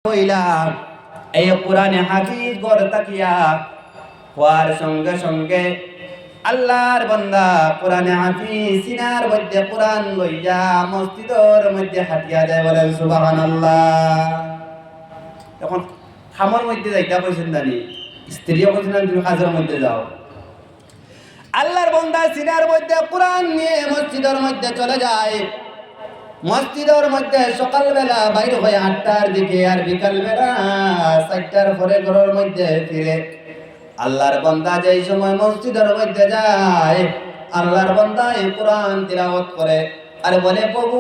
হইলা এই কোরআনে হাফিজ গড় তাকিয়া হওয়ার সঙ্গে সঙ্গে আল্লাহর বান্দা কোরআনে হাফিজ সিনার মধ্যে কোরআন লইয়া মসজিদের মধ্যে হাঁটিয়া যায়। বলেন সুবহানাল্লাহ। এখন খামর মধ্যে যাইতা কইছেন জানি, স্ত্রীও কইছেন তুমি কাজের মধ্যে যাও। আল্লাহর বান্দা সিনার মধ্যে কোরআন নিয়ে মসজিদের মধ্যে চলে যায়। মসজিদের মধ্যে সকালবেলা বাইর হয়ে 8টার দিকে আর বিকালবেলা 4টার পরে ঘরের মধ্যে ফিরে। আল্লাহর বান্দা যেই সময় মসজিদের মধ্যে যায়, আল্লাহর বান্দা এই কোরআন তিলাওয়াত করে আর বলে, প্রভু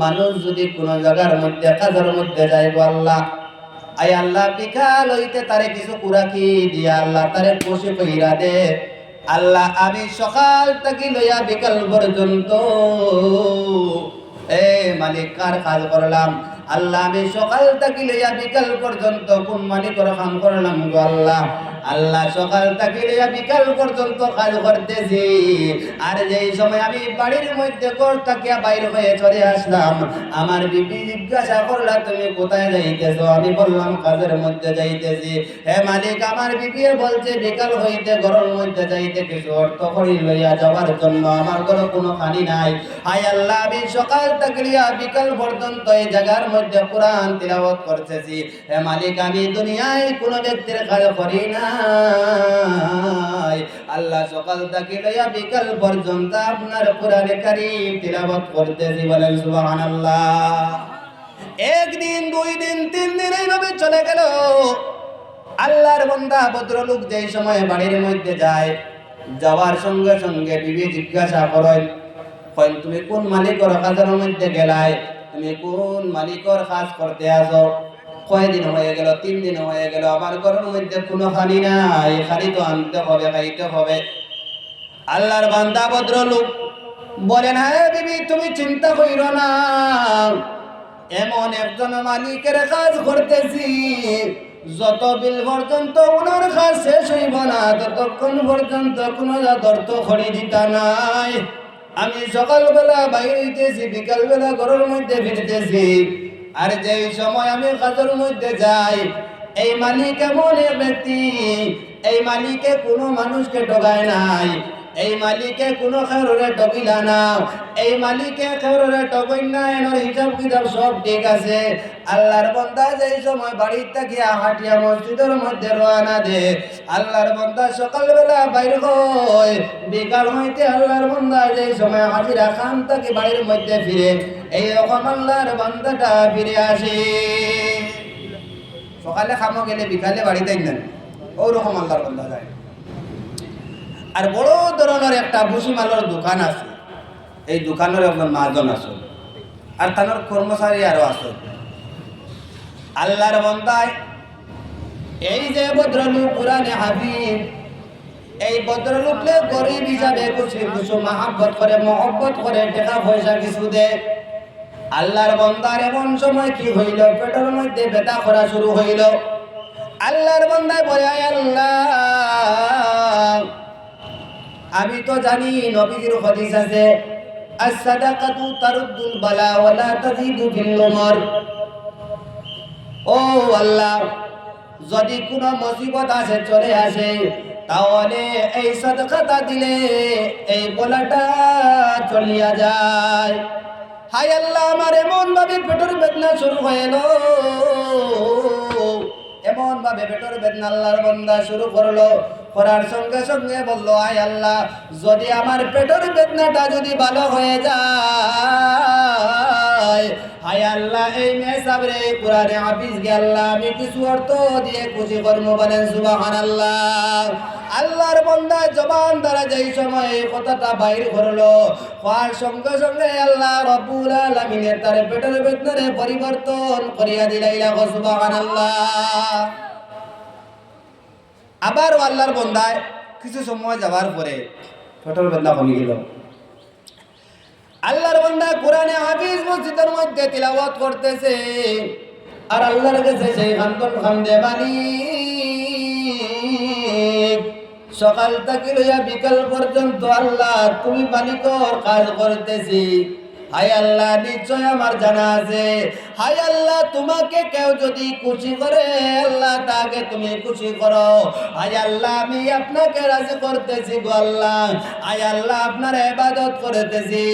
মানুষ যদি কোনো জায়গার মধ্যে কাজের মধ্যে যায় গো আল্লাহ, আয় আল্লাহ বিকাল হইতে তারে কিছু কুরাকি দিয়া আল্লাহ তারে বসে কইরা দে। আল্লাহ আমি সকাল থেকে লইয়া বিকাল পর্যন্ত মালিক কার কাজ করলাম। আল্লাহ আমি সকাল থেকে লইয়া বিকাল পর্যন্ত কোন মালিকের কাম করলাম গো আল্লাহ। আল্লাহ সকাল থেকে লইয়া বিকাল পর্যন্ত কাজ করতেছি। আর যেই সময় আমি বাড়ির মধ্যে ঘর থাকিয়া বাইরে হয়ে চলে আসলাম, আমার বিবি জিজ্ঞাসা করলা তুমি কোথায় যাইতেছো? আমি বললাম কাজের মধ্যে যাইতেছি। হে মালিক, আমার বিবি বলছে বিকাল হইতে ঘরের মধ্যে যাইতে কিছু অর্থ করি লইয়া যাওয়ার জন্য, আমার ঘরে কোনো খানি নাই। হায় আল্লাহ আমি সকাল থেকে লইয়া বিকাল পর্যন্ত এই জায়গার মধ্যে কোরআন তিলাওয়াত করতেছি। হে মালিক, আমি দুনিয়ায় কোনো ব্যক্তির কাজ করি নাই। আল্লাহ সকাল থেকে লইয়া বিকাল পর্যন্ত আপনার কোরআনে কারীম তিলাওয়াত করতেছি। বলেন সুবহানাল্লাহ। একদিন, 2 দিন, 3 দিন এইভাবে চলে গেল। আল্লাহর বান্দা ভদ্রলোক যেই সময় বাড়ির মধ্যে যায়, যাওয়ার সঙ্গে সঙ্গে বিবি জিজ্ঞাসা করেন, তুমি কোন মালিকের কাজের মধ্যে গেলাই? তুমি কোন মালিকের কাজ করতে আসো? কয়দিন হয়ে গেল? 3 দিন হয়ে গেল, আমার ঘরের মধ্যে কোনো খানি নাই, খালি তো আনতে হবে, খাইতে হবে। আল্লাহর বান্দা ভদ্রলোক বলেন, হ্যাঁ বিবি তুমি চিন্তা কইরো না, এমন একজন মালিকের কাজ করতেছি, যত বিল পর্যন্ত ওনার কাজ শেষ হইব না ততক্ষণ পর্যন্ত কোনো দর্ত খড়ি দিতা নাই। আমি সকালবেলা বাইরে হইতেছি, বিকালবেলা ঘরের মধ্যে ফিরতেছি। আর যেই সময় আমি কাজের মধ্যে যাই, এই মালিক এমন এক ব্যক্তি, এই মালিকে কোনো মানুষকে ঠকায় নাই, এই মালিকে কোনো খেররে ঠকিলা না, এই মালিকে খেররে ঠকই না, এর হিসাব কিতাব সব ঠিক আছে। আল্লাহর বান্দা যেই সময় বাড়ির থেকে হাঁটিয়া মসজিদের মধ্যে রওনা দে, আল্লাহর বান্দা সকালবেলা বাইর হয়, বিকাল হইতে আল্লাহর বান্দা যেই সময় হাজিরা খান থেকে বাড়ির মধ্যে ফিরে, এই রকম আল্লাহর বান্দাটা ফিরে আসে। সকালে খামো গেলে বিকালে বাড়িতে নেন, ওরকম আল্লাহর বান্দা যায়। আর বড় ধরনের একটা ভুসিমালের দোকান আছে, এই দোকানের একজন মাজন আছে, আর তার কর্মচারী আরো আছে। আল্লাহর বান্দায় এই যে ভদ্রলোক কোরআনে হাফিজ, এই ভদ্রলোকলে গরিব হিসাবে কিছু মাহাব্বত করে, মহব্বত করে, টাকা পয়সা কিছু দেয়। আল্লাহর বান্দার এমন সময় কি হইল, পেটের মধ্যে ব্যথা করা শুরু হইল। আল্লাহর বান্দায় বলে, আল্লাহ আমি তো জানি নবীর হাদিস আছে, as-sadaqatu taruddul bala wa la tazidu fil umar। ও আল্লাহ, যদি কোনো মুসিবত আসে চলে আসে, তাহলে এই সাদাকাটা দিলে এই বলাটা চলিয়া যায়। হায় আল্লাহ, আমার এমন ভাবে পেটের বেদনা শুরু হইল, এমন ভাবে পেটের বেদনা আল্লাহর বান্দা শুরু করলো। করার সঙ্গে সঙ্গে বললো, আয় আল্লাহ, যদি আমার পেটের বেদনাটা যদি ভালো হয়ে যায়, হায় আল্লাহ এই মেসাবরে কোরআনে হাফিজ গে আল্লাহ আমি কিছু অর্থ দিয়ে খুশি করব। বলেন সুবহানাল্লাহ। আল্লাহর বান্দা জবান দ্বারা যেই সময় এই কথাটা বাইর করলো, হওয়ার সঙ্গে সঙ্গে আল্লাহ রাব্বুল আলামিনের তার পেটের বেদনারে পরিবর্তন করিয়া দিলাইলা। সুবহানাল্লাহ। আবার আল্লাহর বান্দায় কিছু সময় যাওয়ার পরে পেটের বেদনা কমে গেল। আল্লাহর বান্দা কোরআনে হাফিজ মসজিদের মধ্যে তিলাওয়াত করতেছে, আর আল্লাহর কাছে সেই খান্তন খান্দে বানি সকাল থেকে লইয়া বিকাল পর্যন্ত আল্লাহ তুমি মালিকর কাজ করতেছি। হায় আল্লাহ, নিশ্চয় আমার জানা আছে হায় আল্লাহ তোমাকে কেউ যদি খুশি করে আল্লাহ তাকে তুমি খুশি করো। হায় আল্লাহ আমি আপনাকে রাজি করতেছি গো আল্লাহ। হায় আল্লাহ আপনার ইবাদত করতেছি,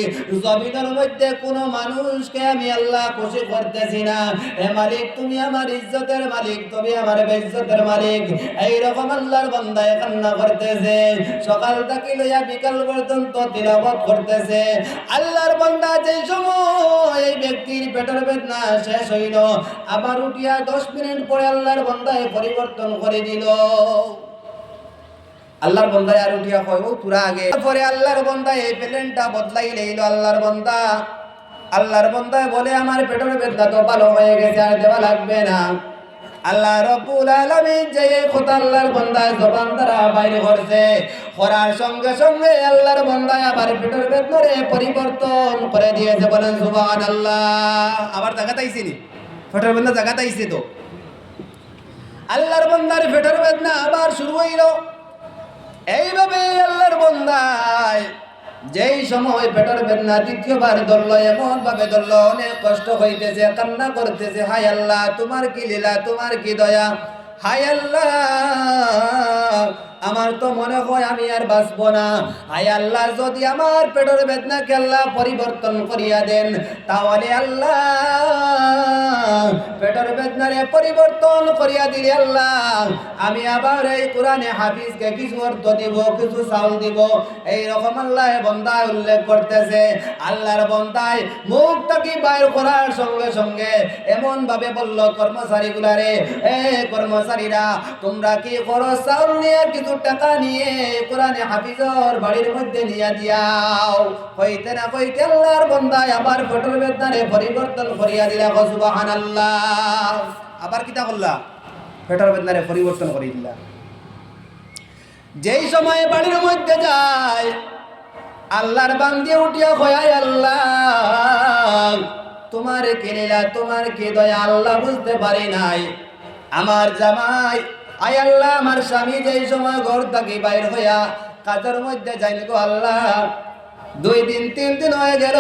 জমিনের মধ্যে কোনো মানুষকে আমি আল্লাহ খুশি করতেছি না। হে মালিক তুমি আমার ইজ্জতের মালিক, তুমি আমার বেইজ্জতের মালিক। এইরকম আল্লাহর বান্দা কান্না করতেছে, সকাল থেকে লইয়া বিকাল পর্যন্ত তিলাওয়াত করতেছে। আল্লাহর বান্দা যেই সময় এই ব্যক্তির পেটের বেদনা শেষ হইল, আবার উঠিয়া 10 মিনিট পরে আল্লাহর বান্দায় পরিবর্তন করে দিল। আল্লাহর বান্দায় আর উঠিয়া কয় ও তোরা আগে, পরে আল্লাহর বান্দায় এই প্লেনটা বদলাই লইল। আল্লাহর বান্দায় বলে আমার পেটের বেদনা তো ভালো হয়ে গেছে, আর দেওয়া লাগবে না। আল্লাহ রাব্বুল আলামিন যে কথা আল্লাহর বান্দায় জবান দ্বারা বাইর করছে, করার সঙ্গে সঙ্গে আল্লাহর বান্দায় আবার পেটের বেদনারে পরিবর্তন করে দিয়েছে। বলেন সুবহানাল্লাহ। আবার জায়গাতে আইছে নি, পেটের বেদনা জায়গাতে আইছে তো। আল্লাহর বান্দার পেটের বেদনা আবার শুরু হইল। এইভাবে আল্লাহর বান্দায় যেই সময় পেটের বেদনা দ্বিতীয়বার ধরল, এমন ভাবে ধরল অনেক কষ্ট হইতেছে, কান্না করতেছে। হায় আল্লাহ তোমার কি লীলা, তোমার কি দয়া। হায় আল্লাহ আমার তো মনে হয় আমি আর বাঁচবো না। হায় আল্লাহ যদি আমার পেটের বেদনাকে আল্লাহ পরিবর্তন করিয়া দেন, তাহলে আল্লাহ পেটের বেদনারে পরিবর্তন করিয়া দিলে আল্লাহ আমি আবার এই কোরআনে হাফিজকে কিছু অর্থ দিব, কিছু চাউল দিব। এইরকম আল্লাহ বন্দায় উল্লেখ করতেছে। আল্লাহর বন্দায় মুখটাকে বাইর করার সঙ্গে সঙ্গে এমন ভাবে বলল কর্মচারী গুলারে, এ কর্মচারীরা তোমরা কি করো, চাউল নিয়ে কিছু টাকা নিয়ে কোরআনে হাফিজর বাড়ির মধ্যে নিয়ে দিয়াও। হইতে না হইতে আল্লাহর বন্দায় আবার পেটের বেদনারে পরিবর্তন করিয়া দিলা। সুবহানাল্লাহ। আবার কিতা করলা, পেটের বেদনারে পরিবর্তন করিয়া দিলা। যেই সময় বাড়ির মধ্যে যায় আল্লাহর বান্দি উঠিয়া কয় আল্লাহ তোমার কি লীলা, তোমার কি দয়া। আল্লাহ বুঝতে পারি নাই আমার জামাই, আয় আল্লাহ আমার স্বামী যেই সময় ঘর থেকে বাইর হইয়া কাজের মধ্যে যাইনি গো আল্লাহ, 2 দিন 3 দিন হয়ে গেল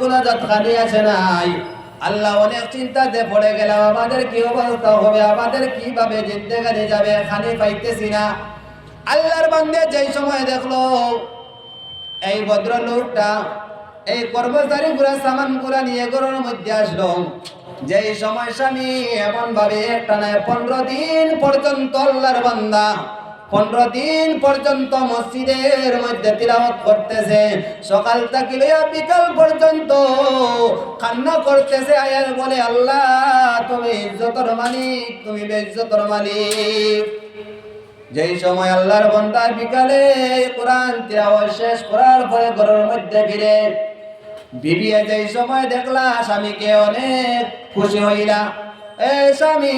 কোন জাত খালি আসে নাই। আল্লাহ অনেক চিন্তাতে পড়ে গেলাম, আমাদের কি অবস্থা হবে, আমাদের কিভাবে জিন্দেগানি যাবে, খানি পাইতেছি না। আল্লাহর বান্দা যেই সময় দেখলো এই ভদ্রলোকটা এই কর্মচারী গুলা সামান গুলা নিয়ে ঘরের মধ্যে আসলো, যেই সময় স্বামী এমন ভাবে একটা নয় 15 দিন পর্যন্ত আল্লাহর বান্দা 15 দিন পর্যন্ত মসজিদের মধ্যে তিলাওয়াত করতেছে, সকাল থেকে লইয়া বিকাল পর্যন্ত কান্না করতেছে। আয়ার বলে আল্লাহ তুমি ইজ্জতের মালিক, তুমি বেইজ্জতের মালিক। যেই সময় আল্লাহর বান্দা বিকালে কোরআন তিলাওয়াত শেষ করার পরে ঘরের মধ্যে ফিরে, বিবি যেই সময় দেখলা স্বামীকে অনেক খুশি হইলা, এ স্বামী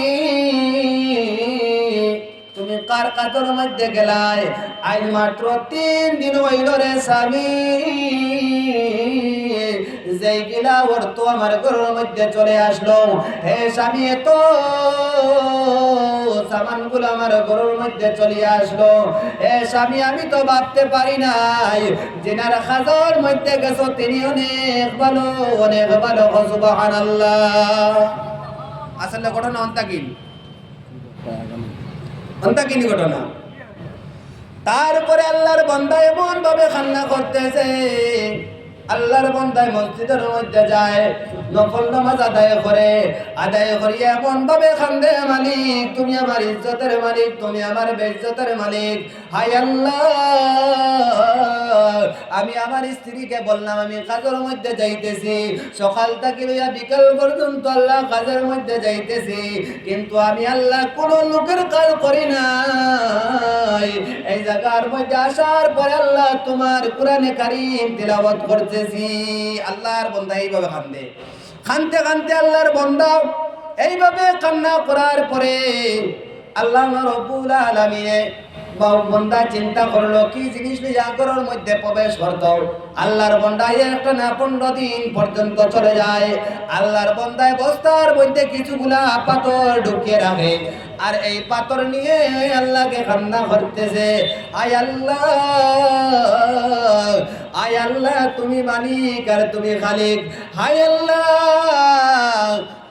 তুমি কার কাতর মধ্যে গেলাই, আজ মাত্র 3 দিন হইল রে স্বামী, যেই গিলা অর্থ আমার ঘরের মধ্যে চলে আসলো। হে স্বামী এত সামান গুলো আমার ঘরের মধ্যে চলে আসলো। হে স্বামী আমি তো ভাবতে পারি নাই যেনার খাজার মধ্যে গেছো তিনি অনেক ভালো, অনেক ভালো। সুবহানাল্লাহ। আসলে ঘটনা অন্তাকিন ঘটনা। তারপরে আল্লাহর বান্দা এমন ভাবে কান্না করতেছে, আল্লাহর বান্দা মসজিদের মধ্যে যায়, নফল নামাজ আদায় করিয়া এমন ভাবে কান্দে, মালিক তুমি আমার ইজ্জতের মালিক, তুমি আমার বেইজ্জতের মালিক। হায় আল্লাহ আমি আমার স্ত্রীকে বললাম আমি কাজের মধ্যে যাইতেছি, সকাল থেকে লইয়া বিকাল পর্যন্ত আল্লাহ কাজের মধ্যে যাইতেছি, কিন্তু আমি আল্লাহ কোন লোকের কাজ করি নাই। এই জায়গার মধ্যে আসার পরে আল্লাহ তোমার কোরআনে কারীম তিলাওয়াত করতেছি। আল্লাহর বান্দা এইভাবে কান্দে কান্দতে আল্লাহর বান্দা এইভাবে কান্না করার পরে আল্লাহ রাব্বুল আলামিন বান্দা চিন্তা করলো কি জিনিস নিয়ে ঘরের মধ্যে প্রবেশ করত। আল্লাহর বান্দায় একটা না 15 দিন পর্যন্ত চলে যায়। আল্লাহর বান্দায় বস্তার মধ্যে কিছুগুলা পাথর ঢুকিয়ে রাখে, আর এই পাথর নিয়ে আল্লাহকে কান্না করতেছে, আয় আল্লাহ, আয় আল্লাহ তুমি মালিক আর তুমি খালিক। হায় আল্লাহ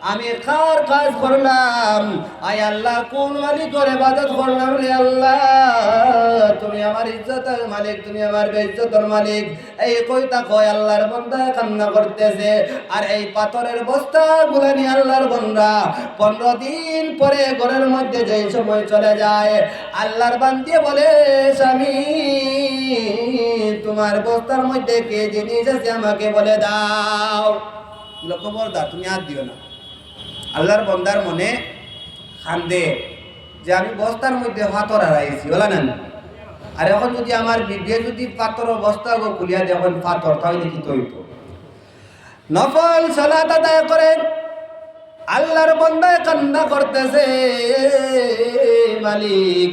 আমি কার কাজ করলাম, আয় আল্লাহ কোন মালিকের ইবাদত করলাম রে আল্লাহ, তুমি আমার ইজ্জতের মালিক, তুমি আমার বেইজ্জতের মালিক। এই কইতা কয় আল্লাহর বান্দা কান্না করতেছে। আর এই পাথরের বস্তা গুলা নিয়ে আল্লাহর বান্দা 15 দিন পরে ঘরের মধ্যে যেই সময় চলে যায়, আল্লাহর বান্দি বলে স্বামী তোমার বস্তার মধ্যে কি জিনিস আছে আমাকে বলে দাও। খবরদার তুমি হাত দিও না। আল্লাহর বান্দার মনে খান্দে যে আমি বস্তার মধ্যে পাথর হারাইছি, বলা না। আর এখন যদি আমার বিবে যদি পাথর বস্তা খুলিয়া দেখেন পাথর, তাহলে কি তৈত? নফল সালাত আদায় করেন, আল্লাহর বান্দায় কান্না করতেছে মালিক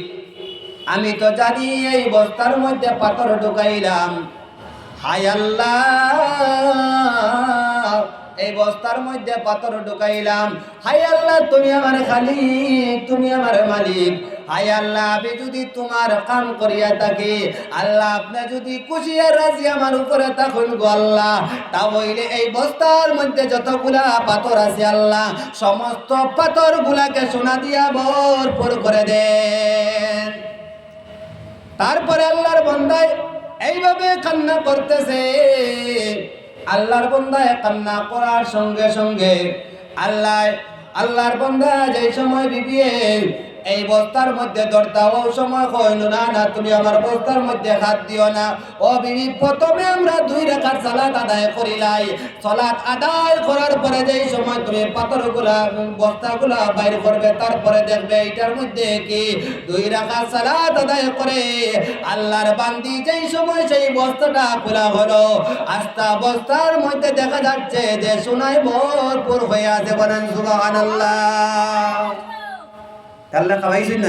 আমি তো জানি এই বস্তার মধ্যে পাথর ঢুকাইলাম, হায় আল্লাহ এই বস্তার মধ্যে পাথর ঢুকাইলাম, হায় আল্লাহ তুমি আমার খালিক, তুমি আমার মালিক। হায় আল্লাহ আমি যদি তোমার কাম করিয়া থাকি, আল্লাহ আপনি যদি খুশি আর রাজি আমার উপরে থাকুন গো আল্লাহ, তা হইলে এই বস্তার মধ্যে যতগুলা পাথর আছে আল্লাহ সমস্ত পাথর গুলাকে সোনা দিয়া ভরপুর করে দেন। তারপরে আল্লাহর বান্দায় এইভাবে কান্না করতেছে। আল্লাহর বান্দায় কান্না করার সঙ্গে সঙ্গে আল্লাহর বান্দা যেই সময় বিবিয়ে এই বস্তার মধ্যে ধরতা, ও সময় কইল না না তুমি আমার বস্তার মধ্যে হাত দিও না। ও বিবি প্রথমে আমরা 2 রাকাত সালাত আদায় করিলাই, সালাত আদায় করার পরে যেই সময় তুমি পাথরগুলা বস্তাগুলা বাইর করবে, তারপরে দেখবে এটার মধ্যে কি 2 রাকাত সালাত আদায় করে আল্লাহর বান্দি যেই সময় সেই বস্তাটা খোলা হলো, আস্তা বস্তার মধ্যে দেখা যাচ্ছে যে সোনায় ভরপুর হয়ে আছে। বলেন সুবহানাল্লাহ। আল্লাহ খাওয়াইছেন না।